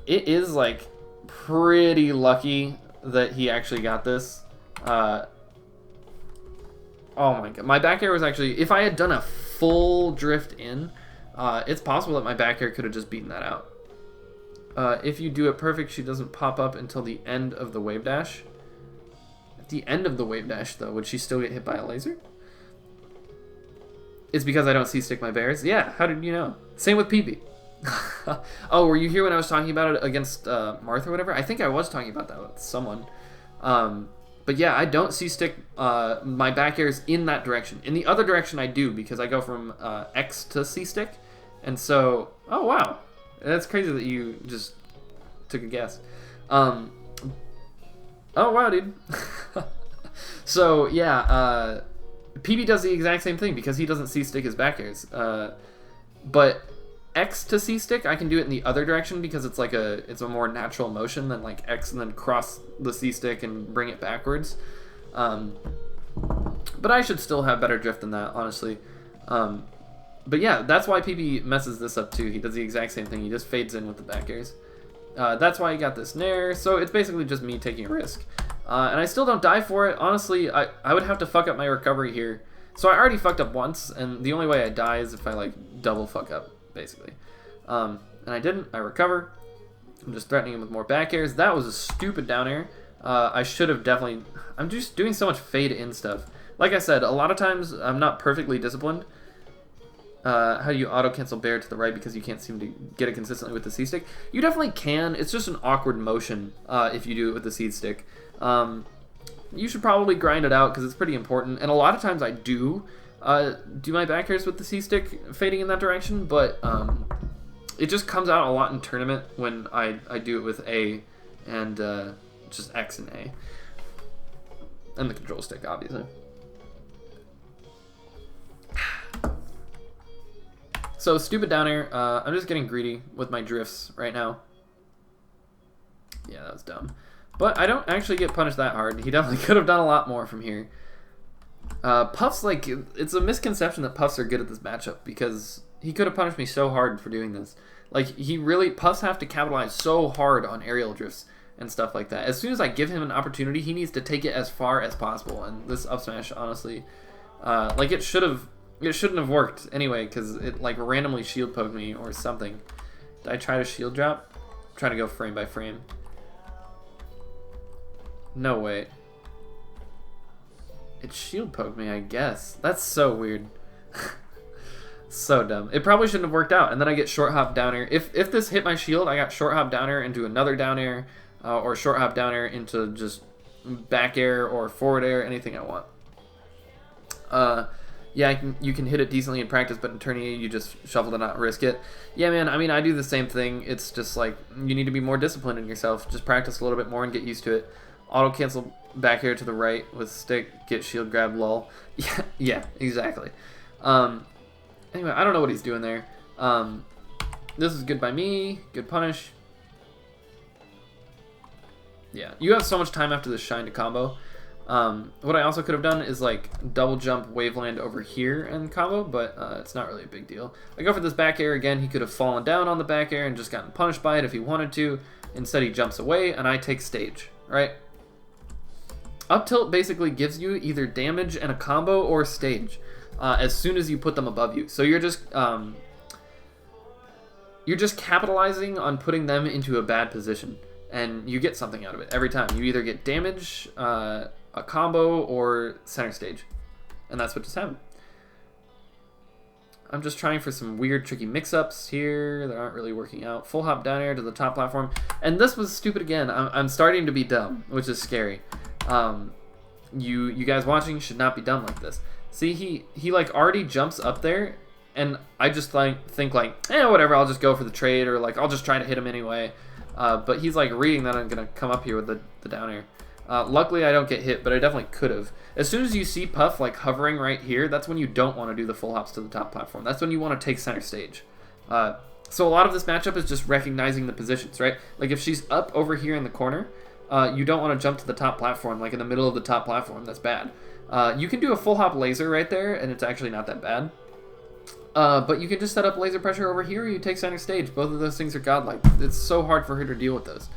It is like pretty lucky that he actually got this. Oh my god. My back air was actually, if I had done a full drift in, it's possible that my back air could have just beaten that out. If you do it perfect, she doesn't pop up until the end of the wave dash. At the end of the wave dash, though, would she still get hit by a laser? It's because I don't C-stick my bears? Yeah, how did you know? Same with PP. Oh, were you here when I was talking about it against Martha or whatever? I think I was talking about that with someone. But yeah, I don't C-stick my back airs in that direction. In the other direction I do, because I go from X to C-stick. And so, oh wow. That's crazy that you just took a guess. Oh wow, dude. So yeah, PB does the exact same thing because he doesn't C-stick his back airs. But X to C-stick, I can do it in the other direction because it's like it's a more natural motion than like X and then cross the C-stick and bring it backwards. But I should still have better drift than that, honestly. But yeah, that's why PP messes this up too. He does the exact same thing. He just fades in with the back airs. That's why he got this Nair. So it's basically just me taking a risk. And I still don't die for it. Honestly, I would have to fuck up my recovery here. So I already fucked up once, and the only way I die is if I like double fuck up, basically. And I didn't. I recover. I'm just threatening him with more back airs. That was a stupid down air. I should have definitely... I'm just doing so much fade in stuff. like I said, a lot of times I'm not perfectly disciplined. How do you auto-cancel bear to the right because you can't seem to get it consistently with the C-stick? You definitely can. It's just an awkward motion if you do it with the C-stick. You should probably grind it out because it's pretty important. And a lot of times I do my back airs with the C-stick fading in that direction, but it just comes out a lot in tournament when I do it with A and just X and A. And the control stick, obviously. So, stupid down air. I'm just getting greedy with my drifts right now. Yeah, that was dumb. But I don't actually get punished that hard. He definitely could have done a lot more from here. Puff's like, it's a misconception that Puffs are good at this matchup because he could have punished me so hard for doing this. Like, Puffs have to capitalize so hard on aerial drifts and stuff like that. As soon as I give him an opportunity, he needs to take it as far as possible. And this up smash, honestly, like it shouldn't have worked anyway because it like randomly shield poked me or something. Did I try to shield drop? I'm trying to go frame by frame. No way. It shield poked me, I guess. That's so weird. So dumb. It probably shouldn't have worked out. And then I get short hop down air. If this hit my shield, I got short hop down air into another down air, or short hop down air into just back air or forward air, anything I want. Yeah, you can hit it decently in practice, but in tourney you just shuffle to not risk it. Yeah, man, I mean, I do the same thing. It's just like, you need to be more disciplined in yourself. Just practice a little bit more and get used to it. Auto-cancel back air to the right with stick, get shield grab, lol. Yeah, exactly. Anyway, I don't know what he's doing there. This is good by me. Good punish. Yeah, you have so much time after this shine to combo. What I also could have done is like double jump waveland over here and combo, but it's not really a big deal. I go for this back air again. He could have fallen down on the back air and just gotten punished by it if he wanted to. Instead, he jumps away and I take stage, right? Up tilt basically gives you either damage and a combo or stage as soon as you put them above you. So you're just capitalizing on putting them into a bad position, and you get something out of it every time. You either get damage, a combo, or center stage, and that's what just happened. I'm just trying for some weird, tricky mix-ups here that aren't really working out. Full hop down air to the top platform, and this was stupid again. I'm starting to be dumb, which is scary. You guys watching should not be dumb like this. See, he like already jumps up there, and I just think like, whatever, I'll just go for the trade, or like I'll just try to hit him anyway. But he's like reading that I'm gonna come up here with the down air. Luckily I don't get hit, but I definitely could have. As soon as you see Puff like hovering right here, that's when you don't want to do the full hops to the top platform. That's when you want to take center stage. So a lot of this matchup is just recognizing the positions, right? Like if she's up over here in the corner, you don't want to jump to the top platform, like in the middle of the top platform. That's bad. You can do a full hop laser right there, and it's actually not that bad. But you can just set up laser pressure over here, or you take center stage. Both of those things are godlike. It's so hard for her to deal with those.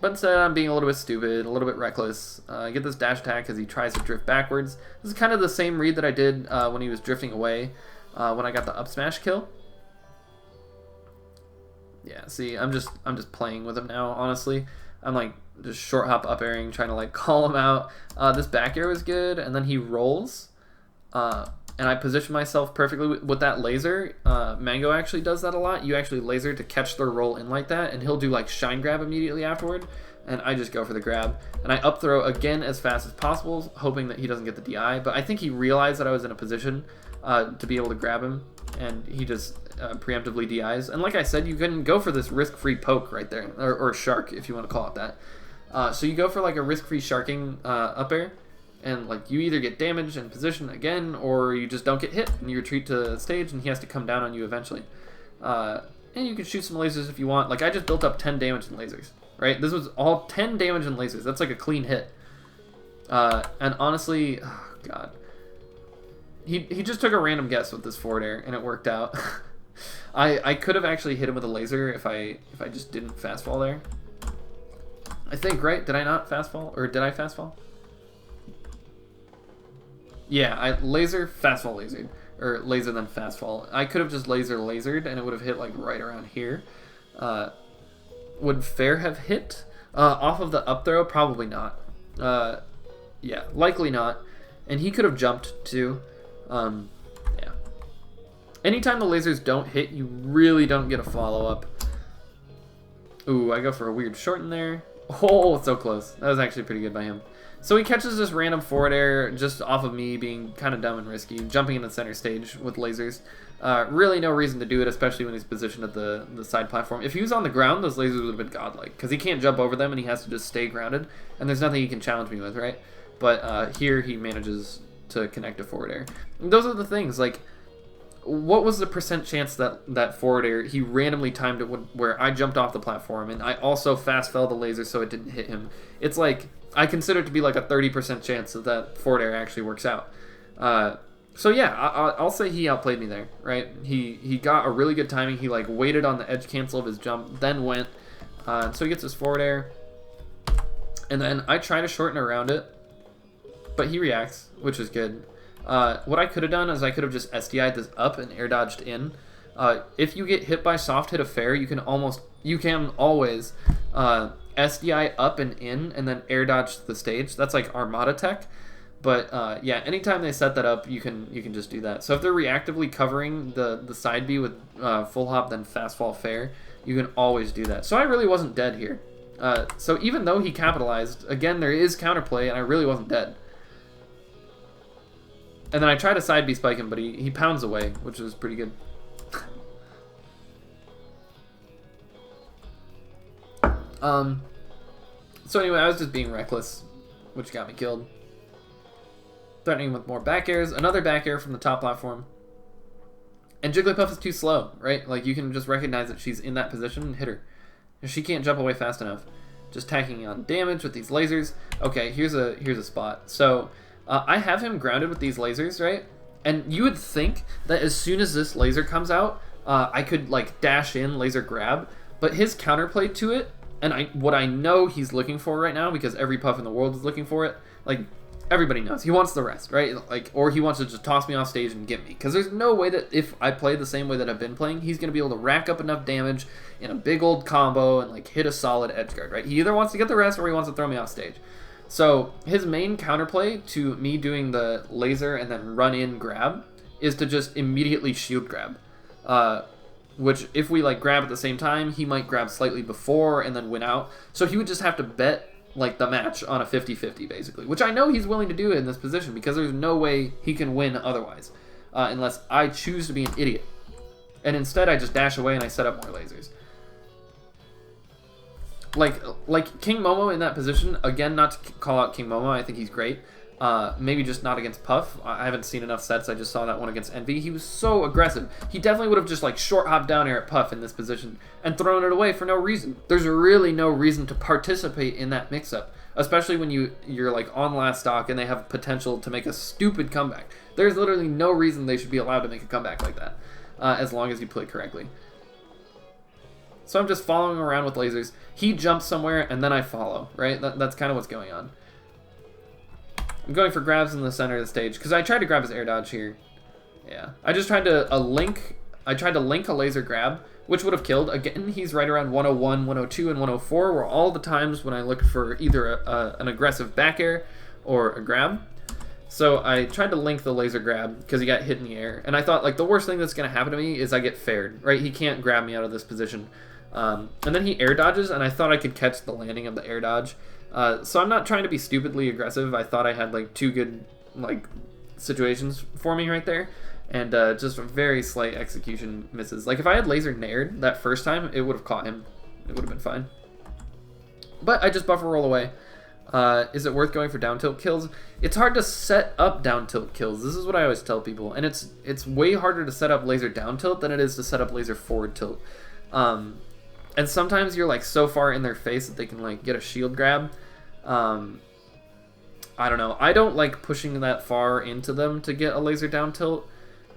But instead, I'm being a little bit stupid, a little bit reckless. I get this dash attack because he tries to drift backwards. This is kind of the same read that I did when he was drifting away when I got the up smash kill. Yeah, see, I'm just playing with him now, honestly. I'm like just short hop up airing, trying to like call him out. This back air was good, and then he rolls. And I position myself perfectly with that laser. Mango actually does that a lot. You actually laser to catch their roll in like that, and he'll do like shine grab immediately afterward, and I just go for the grab. And I up throw again as fast as possible, hoping that he doesn't get the DI, but I think he realized that I was in a position to be able to grab him, and he just preemptively DIs. And like I said, you can go for this risk-free poke right there, or shark if you want to call it that. So you go for like a risk-free sharking up air, and like you either get damage and position again, or you just don't get hit and you retreat to stage and he has to come down on you eventually. And you can shoot some lasers if you want. Like I just built up 10 damage in lasers, right? This was all 10 damage in lasers. That's like a clean hit. And honestly, oh god, he just took a random guess with this forward air and it worked out. I could have actually hit him with a laser if I just didn't fast fall there. I think, right? Did I not fast fall, or did I fast fall? Yeah, I laser, fast fall, lasered. Or laser then fast fall. I could have just lasered and it would have hit like right around here. Would fair have hit off of the up throw? Probably not. Yeah, likely not. And he could have jumped too. Yeah. Anytime the lasers don't hit, you really don't get a follow-up. Ooh, I go for a weird short in there. Oh, so close. That was actually pretty good by him. So he catches this random forward air just off of me being kind of dumb and risky, jumping in the center stage with lasers. Really no reason to do it, especially when he's positioned at the side platform. If he was on the ground, those lasers would have been godlike, because he can't jump over them and he has to just stay grounded, and there's nothing he can challenge me with, right? But here he manages to connect a forward air. And those are the things, like, what was the percent chance that forward air, he randomly timed it where I jumped off the platform, and I also fast fell the laser so it didn't hit him. It's like, I consider it to be like a 30% chance that forward air actually works out. So yeah, I'll say he outplayed me there, right? He got a really good timing. He like waited on the edge cancel of his jump, then went. So he gets his forward air. And then I try to shorten around it, but he reacts, which is good. What I could have done is I could have just SDI'd this up and air dodged in. If you get hit by soft hit of fair, you can always SDI up and in and then air dodge the stage. That's like Armada tech. But yeah, anytime they set that up, you can just do that. So if they're reactively covering the side B with full hop, then fast fall fair, you can always do that. So I really wasn't dead here. So even though he capitalized, again, there is counterplay, and I really wasn't dead. And then I try to side B spike him, but he pounds away, which was pretty good. So anyway, I was just being reckless, which got me killed. Threatening with more back airs, another back air from the top platform. And Jigglypuff is too slow, right? Like, you can just recognize that she's in that position and hit her. She can't jump away fast enough. Just tacking on damage with these lasers. Okay, here's a spot. So I have him grounded with these lasers, right? And you would think that as soon as this laser comes out, I could like dash in, laser grab. But his counterplay to it, and what I know he's looking for right now, because every puff in the world is looking for it, like, everybody knows. He wants the rest, right? Like, or he wants to just toss me off stage and get me. Because there's no way that if I play the same way that I've been playing, he's going to be able to rack up enough damage in a big old combo and, like, hit a solid edge guard, right? He either wants to get the rest or he wants to throw me off stage. So his main counterplay to me doing the laser and then run in grab is to just immediately shield grab. Which, if we, like, grab at the same time, he might grab slightly before and then win out. So he would just have to bet like the match on a 50-50 basically, which I know he's willing to do in this position because there's no way he can win otherwise, unless I choose to be an idiot. And instead I just dash away and I set up more lasers. Like King Momo in that position, again, not to call out King Momo, I think he's great. Maybe just not against Puff. I haven't seen enough sets. I just saw that one against Envy. He was so aggressive. He definitely would have just like short hopped down air at Puff in this position and thrown it away for no reason. There's really no reason to participate in that mix-up, especially when you're like on last stock and they have potential to make a stupid comeback. There's literally no reason they should be allowed to make a comeback like that, as long as you play correctly. So I'm just following around with lasers. He jumps somewhere and then I follow, right? That's kind of what's going on. I'm going for grabs in the center of the stage because I tried to grab his air dodge here. Yeah, I just tried to link a laser grab, which would have killed. Again, he's right around 101, 102, and 104 were all the times when I looked for either an aggressive back air or a grab. So I tried to link the laser grab because he got hit in the air, and I thought like the worst thing that's going to happen to me is I get faired, right? He can't grab me out of this position. And then he air dodges, and I thought I could catch the landing of the air dodge. So I'm not trying to be stupidly aggressive. I thought I had like two good like situations for me right there, and just very slight execution misses. Like if I had laser nared that first time, it would have caught him. It would have been fine. But I just buffer roll away. Is it worth going for down tilt kills? It's hard to set up down tilt kills. This is what I always tell people, and it's way harder to set up laser down tilt than it is to set up laser forward tilt. And sometimes you're like so far in their face that they can like get a shield grab. I don't know. I don't like pushing that far into them to get a laser down tilt.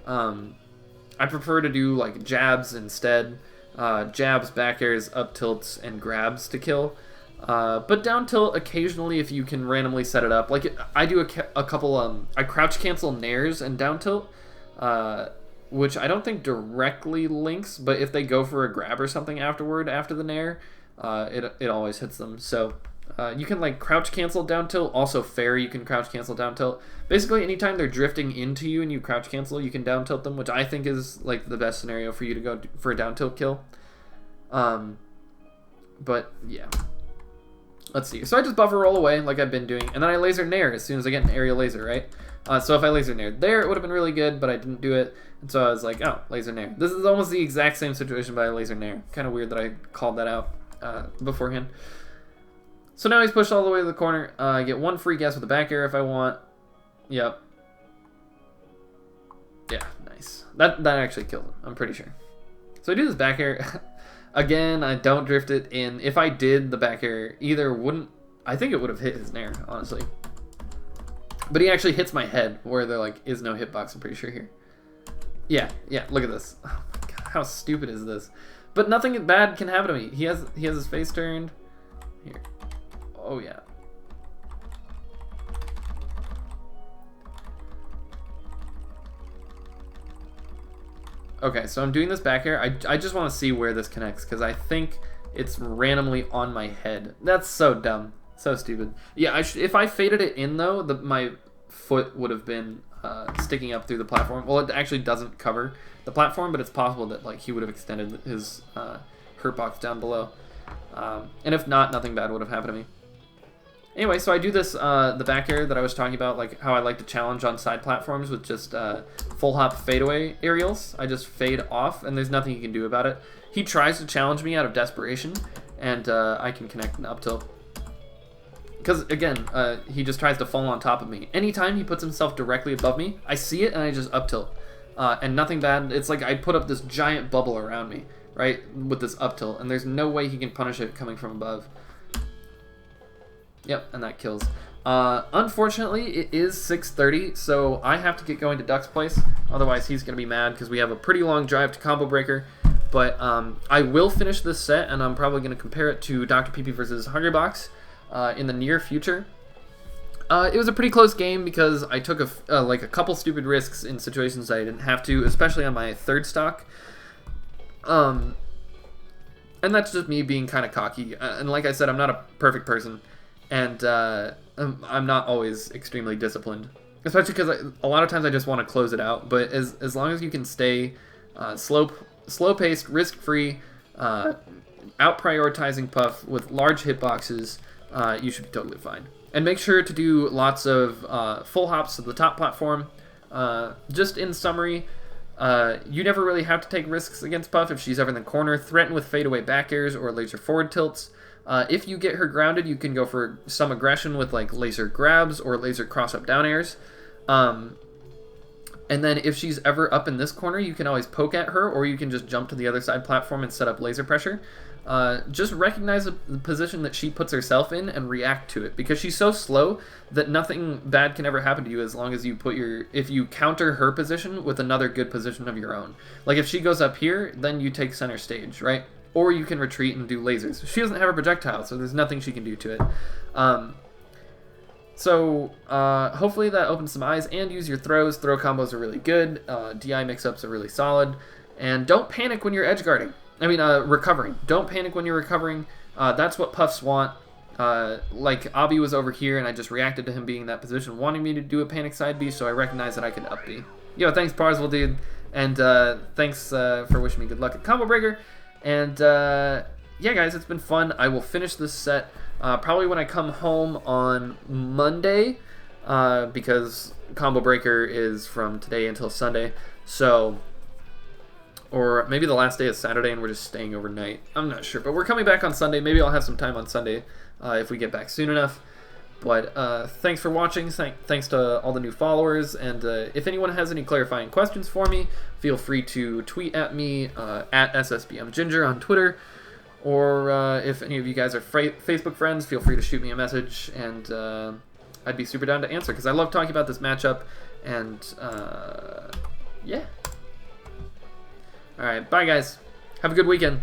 I prefer to do like jabs instead. Jabs, back airs, up tilts, and grabs to kill. But down tilt occasionally if you can randomly set it up. Like I do a couple, I crouch cancel nairs and down tilt. Which I don't think directly links, but if they go for a grab or something afterward, after the nair, it always hits them. So You can like crouch cancel down tilt. Also fair, you can crouch cancel down tilt. Basically, anytime they're drifting into you and you crouch cancel, you can down tilt them, which I think is like the best scenario for you to go for a down tilt kill. But yeah. Let's see. So I just buffer roll away like I've been doing, and then I laser nair as soon as I get an aerial laser, right? So if I laser nair there, it would have been really good, but I didn't do it. And so I was like, oh, laser nair. This is almost the exact same situation by a laser nair. Kind of weird that I called that out beforehand. So now he's pushed all the way to the corner. I get one free guess with the back air if I want. Yep. Yeah, nice. That actually killed him, I'm pretty sure. So I do this back air. Again, I don't drift it in. If I did, the back air either wouldn't... I think it would have hit his nair, honestly. But he actually hits my head, where there like is no hitbox, I'm pretty sure here. Yeah, look at this. Oh my god, how stupid is this? But nothing bad can happen to me. He has his face turned. Here. Oh yeah. Okay, so I'm doing this back air. I just want to see where this connects, because I think it's randomly on my head. That's so dumb. So stupid. Yeah, if I faded it in, though, my foot would have been sticking up through the platform. Well, it actually doesn't cover the platform, but it's possible that like he would have extended his hurt box down below. And if not, nothing bad would have happened to me. Anyway, so I do this, the back air that I was talking about, like how I like to challenge on side platforms with just full hop fadeaway aerials. I just fade off, and there's nothing he can do about it. He tries to challenge me out of desperation, and I can connect an up tilt. Because, again, he just tries to fall on top of me. Anytime he puts himself directly above me, I see it, and I just up tilt. And nothing bad. It's like I put up this giant bubble around me, right, with this up tilt, and there's no way he can punish it coming from above. Yep, and that kills. Unfortunately, it is 6:30, so I have to get going to Duck's place. Otherwise, he's going to be mad because we have a pretty long drive to Combo Breaker. But I will finish this set, and I'm probably going to compare it to Dr. PP versus Hungrybox in the near future. It was a pretty close game because I took a couple stupid risks in situations I didn't have to, especially on my third stock. And that's just me being kind of cocky. And like I said, I'm not a perfect person. And I'm not always extremely disciplined, especially because a lot of times I just want to close it out. But as long as you can stay slow-paced, risk-free, out-prioritizing Puff with large hitboxes, you should be totally fine. And make sure to do lots of full hops to the top platform. Just in summary, you never really have to take risks against Puff if she's ever in the corner. Threaten with fadeaway back airs or laser forward tilts. If you get her grounded, you can go for some aggression with like laser grabs or laser cross-up down airs. And then if she's ever up in this corner, you can always poke at her, or you can just jump to the other side platform and set up laser pressure. Just recognize the position that she puts herself in and react to it, because she's so slow that nothing bad can ever happen to you as long as you if you counter her position with another good position of your own. Like if she goes up here, then you take center stage, right? Or you can retreat and do lasers. She doesn't have a projectile, so there's nothing she can do to it. Hopefully that opens some eyes, and use your throws. Throw combos are really good. DI mix-ups are really solid. And don't panic when you're edge guarding. Recovering. Don't panic when you're recovering. That's what Puffs want. Like Abi was over here, and I just reacted to him being in that position, wanting me to do a panic side B, so I recognized that I could up B. Yo, thanks Parswell, dude. And thanks for wishing me good luck at Combo Breaker. And yeah, guys, it's been fun. I will finish this set probably when I come home on Monday, because Combo Breaker is from today until Sunday. So, or maybe the last day is Saturday and we're just staying overnight. I'm not sure, but we're coming back on Sunday. Maybe I'll have some time on Sunday if we get back soon enough. But thanks for watching. Thanks to all the new followers. And if anyone has any clarifying questions for me, feel free to tweet at me at SSBMGinger on Twitter. Or if any of you guys are Facebook friends, feel free to shoot me a message. And I'd be super down to answer, because I love talking about this matchup. And yeah. All right, bye, guys. Have a good weekend.